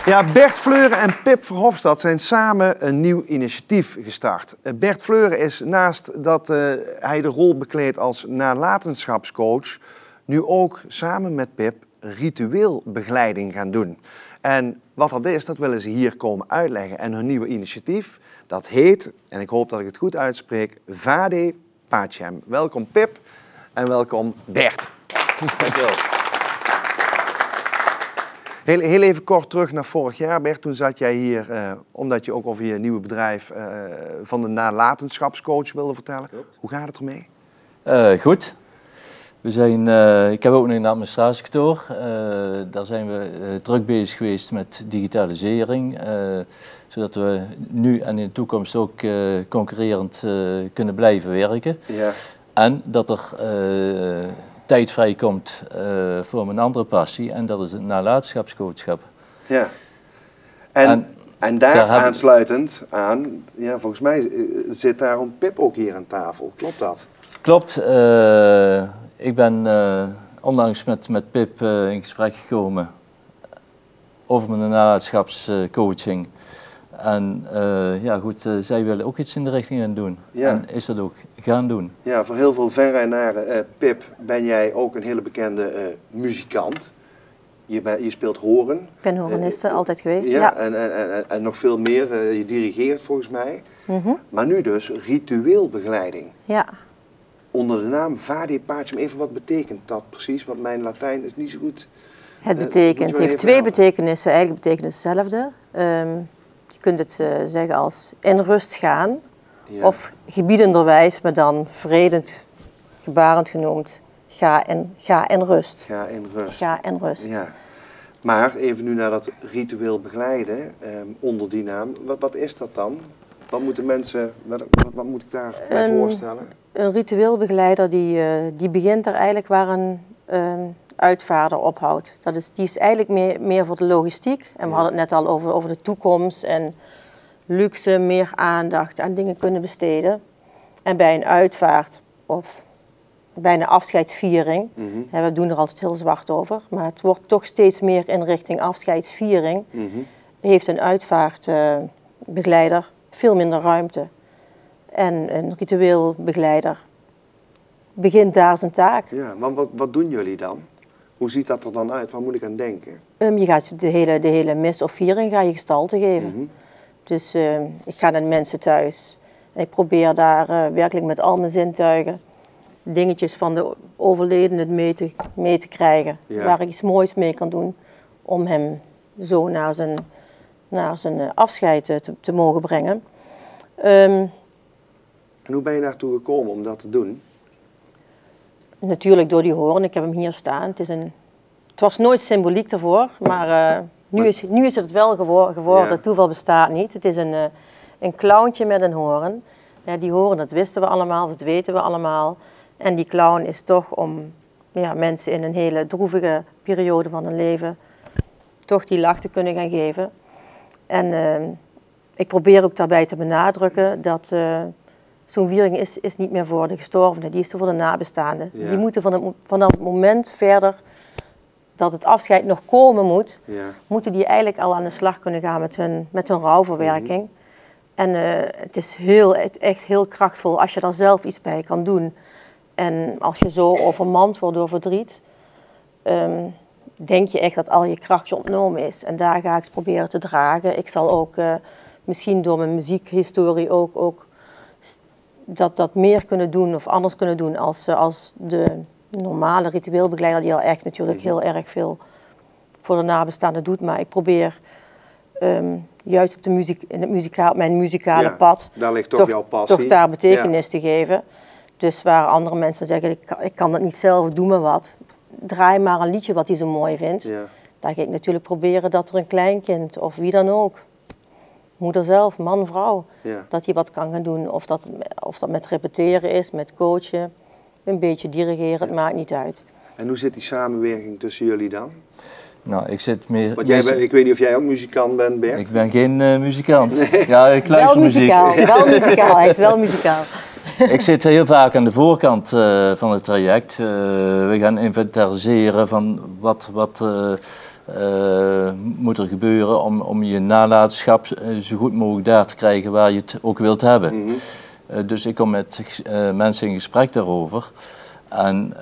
Ja, Bert Fleuren en Pip Verhofstadt zijn samen een nieuw initiatief gestart. Bert Fleuren is naast dat hij de rol bekleedt als nalatenschapscoach, nu ook samen met Pip ritueelbegeleiding gaan doen. En wat dat is, dat willen ze hier komen uitleggen. En hun nieuwe initiatief, dat heet, en ik hoop dat ik het goed uitspreek, Vade Pacem. Welkom Pip en welkom Bert. Dankjewel. Heel even kort terug naar vorig jaar, Bert. Toen zat jij hier, omdat je ook over je nieuwe bedrijf van de nalatenschapscoach wilde vertellen. Klopt. Hoe gaat het ermee? Goed. We zijn, ik heb ook een administratiekantoor. Daar zijn we druk bezig geweest met digitalisering. Zodat we nu en in de toekomst ook concurrerend kunnen blijven werken. Ja. En dat er tijd vrijkomt voor mijn andere passie en dat is het nalatenschapscoachschap. Ja. En daar aansluitend aan, ja, volgens mij zit daarom Pip ook hier aan tafel. Klopt dat? Klopt. Ik ben onlangs met Pip in gesprek gekomen over mijn nalatenschapscoaching. En ja goed, zij willen ook iets in de richting gaan doen. Ja. En is dat ook gaan doen. Ja, voor heel veel Venraynaren, Pip, ben jij ook een hele bekende muzikant. Je speelt horen. Ik ben horeniste, altijd geweest. Ja, ja. En nog veel meer. Je dirigeert volgens mij. Maar nu dus ritueelbegeleiding. Ja. Onder de naam Vade Pacem. Even wat betekent dat precies? Want mijn Latijn is niet zo goed. Het heeft twee betekenissen. Eigenlijk betekent het hetzelfde. Je kunt het zeggen als in rust gaan. Ja. Of gebiedenderwijs, maar dan vredend, gebarend genoemd. Ga in rust. Ga in rust. Ga in rust. Ja. Maar even nu naar dat ritueel begeleiden, onder die naam. Wat is dat dan? Wat moeten mensen, wat moet ik daarbij voorstellen? Een ritueel begeleider die begint er eigenlijk waar een uitvaarder ophoudt. Die is eigenlijk meer voor de logistiek. En we hadden het net al over de toekomst en luxe, meer aandacht aan dingen kunnen besteden. En bij een uitvaart of bij een afscheidsviering, we doen er altijd heel zwart over, maar het wordt toch steeds meer in richting afscheidsviering, heeft een uitvaartbegeleider veel minder ruimte. En een ritueel begeleider begint daar zijn taak. Ja, maar wat doen jullie dan? Hoe ziet dat er dan uit? Waar moet ik aan denken? Je gaat de hele mis of viering ga je gestalte geven. Dus ik ga naar de mensen thuis en ik probeer daar werkelijk met al mijn zintuigen dingetjes van de overledene mee te krijgen. Ja. Waar ik iets moois mee kan doen om hem zo naar zijn afscheid te mogen brengen. En hoe ben je naartoe gekomen om dat te doen? Natuurlijk door die horen. Ik heb hem hier staan. Het was nooit symboliek ervoor, maar nu is het wel geworden. Ja. Toeval bestaat niet. Het is een clowntje met een horen. Ja, die horen, dat wisten we allemaal, dat weten we allemaal. En die clown is toch om mensen in een hele droevige periode van hun leven toch die lach te kunnen gaan geven. En ik probeer ook daarbij te benadrukken dat zo'n viering is niet meer voor de gestorvenen, die is er voor de nabestaanden. Ja. Die moeten vanaf het moment verder dat het afscheid nog komen moet, moeten die eigenlijk al aan de slag kunnen gaan met hun rouwverwerking. En het is echt heel krachtvol als je daar zelf iets bij kan doen. En als je zo overmand wordt door verdriet, denk je echt dat al je kracht je ontnomen is. En daar ga ik proberen te dragen. Ik zal ook misschien door mijn muziekhistorie ook dat meer kunnen doen of anders kunnen doen als de normale ritueelbegeleider die al echt natuurlijk heel erg veel voor de nabestaanden doet. Maar ik probeer juist op mijn muzikale pad daar ligt toch jouw passie. Toch daar betekenis te geven. Dus waar andere mensen zeggen, ik kan dat niet zelf, doe me wat. Draai maar een liedje wat hij zo mooi vindt. Ja. Dan ga ik natuurlijk proberen dat er een kleinkind of wie dan ook, moeder zelf, man, vrouw, dat hij wat kan gaan doen. Of dat met repeteren is, met coachen, een beetje dirigeren, het maakt niet uit. En hoe zit die samenwerking tussen jullie dan? Nou, ik zit meer... Want ik weet niet of jij ook muzikant bent, Bert? Ik ben geen muzikant. Nee. Ja, ik luister wel muzikaal, hij is wel muzikaal. Ik zit heel vaak aan de voorkant van het traject. We gaan inventariseren van wat moet er gebeuren om je nalatenschap zo goed mogelijk daar te krijgen waar je het ook wilt hebben. Mm-hmm. Dus ik kom met mensen in gesprek daarover. En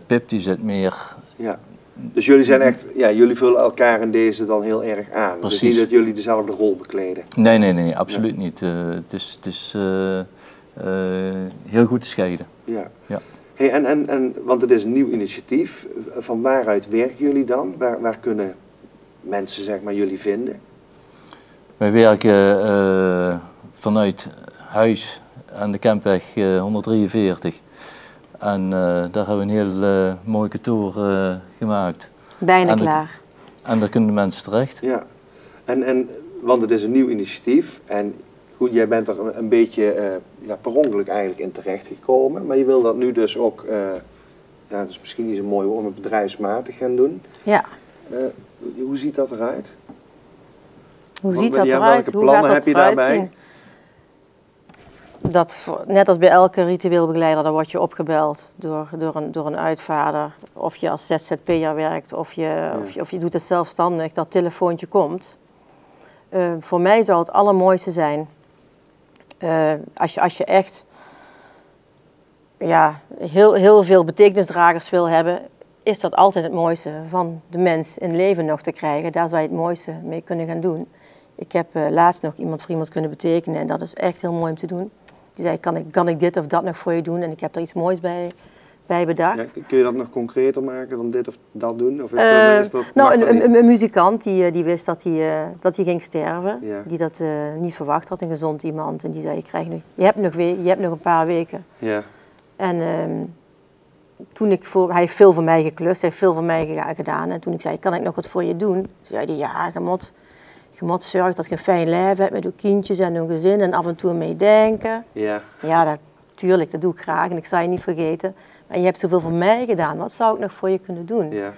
Pip die zit meer... Ja. Dus jullie zijn echt, ja, jullie vullen elkaar in deze dan heel erg aan. Precies. Dus niet dat jullie dezelfde rol bekleden. Nee, absoluut niet. Het is heel goed te scheiden. Ja. Ja. Hey, want het is een nieuw initiatief. Van waaruit werken jullie dan? Waar kunnen mensen, zeg maar, jullie vinden? Wij werken vanuit huis aan de Kempweg 143. En daar hebben we een heel mooi kantoor gemaakt. Bijna klaar. En daar kunnen de mensen terecht. Ja, want het is een nieuw initiatief. En goed, jij bent er een beetje per ongeluk eigenlijk in terecht gekomen. Maar je wil dat nu dus ook, dat is misschien niet zo mooi woord, maar bedrijfsmatig gaan doen. Ja. Hoe ziet dat eruit? Hoe ziet dat eruit? Welke plannen heb je daarbij? Net als bij elke ritueel begeleider, dan word je opgebeld door een uitvader. Of je als ZZP'er werkt, of je doet het zelfstandig, dat telefoontje komt. Voor mij zou het allermooiste zijn, als je echt heel veel betekenisdragers wil hebben, is dat altijd het mooiste van de mens in leven nog te krijgen. Daar zou je het mooiste mee kunnen gaan doen. Ik heb laatst nog iemand voor iemand kunnen betekenen en dat is echt heel mooi om te doen. Die zei, kan ik dit of dat nog voor je doen? En ik heb er iets moois bij bedacht. Ja, kun je dat nog concreter maken dan dit of dat doen? Of is dat een muzikant die wist dat hij ging sterven. Ja. Die dat niet verwacht had, een gezond iemand. En die zei, je hebt nog een paar weken. Ja. En hij heeft veel voor mij geklust, hij heeft veel voor mij gedaan. En toen ik zei, kan ik nog wat voor je doen? Zei hij, ja, je moet zorgen dat je een fijn lijf hebt met je kindjes en een gezin en af en toe meedenken. Ja, tuurlijk, dat doe ik graag en ik zal je niet vergeten. Maar je hebt zoveel voor mij gedaan, wat zou ik nog voor je kunnen doen? Ja.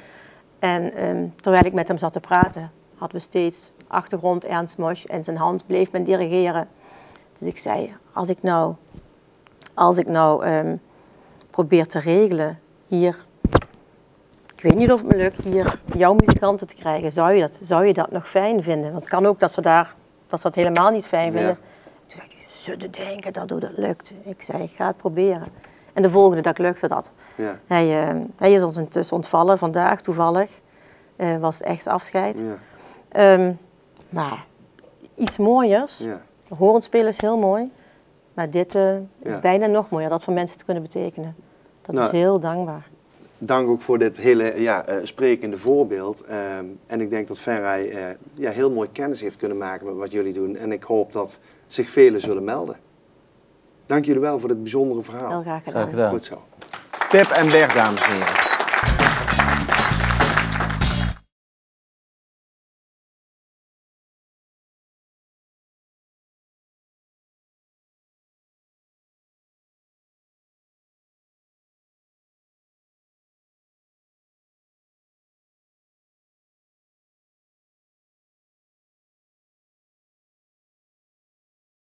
En terwijl ik met hem zat te praten, hadden we steeds achtergrond Ernst Mosch en zijn hand bleef me dirigeren. Dus ik zei, als ik nou probeer te regelen hier, ik weet niet of het me lukt, hier jouw muzikanten te krijgen, zou je dat nog fijn vinden? Want het kan ook dat ze dat helemaal niet fijn vinden. Ja. Toen zei hij, zullen denken dat dat lukt. Ik zei, ga het proberen. En de volgende dag lukte dat. Ja. Hij is ons intussen ontvallen vandaag, toevallig. Was het echt afscheid. Ja. Maar iets mooiers. Ja. Horenspelen is heel mooi. Maar dit is bijna nog mooier, dat voor mensen te kunnen betekenen. Dat is heel dankbaar. Dank ook voor dit hele sprekende voorbeeld. En ik denk dat Ferrij heel mooi kennis heeft kunnen maken met wat jullie doen. En ik hoop dat zich velen zullen melden. Dank jullie wel voor dit bijzondere verhaal. Heel graag gedaan. Goed zo. Pip en Bert, dames en heren.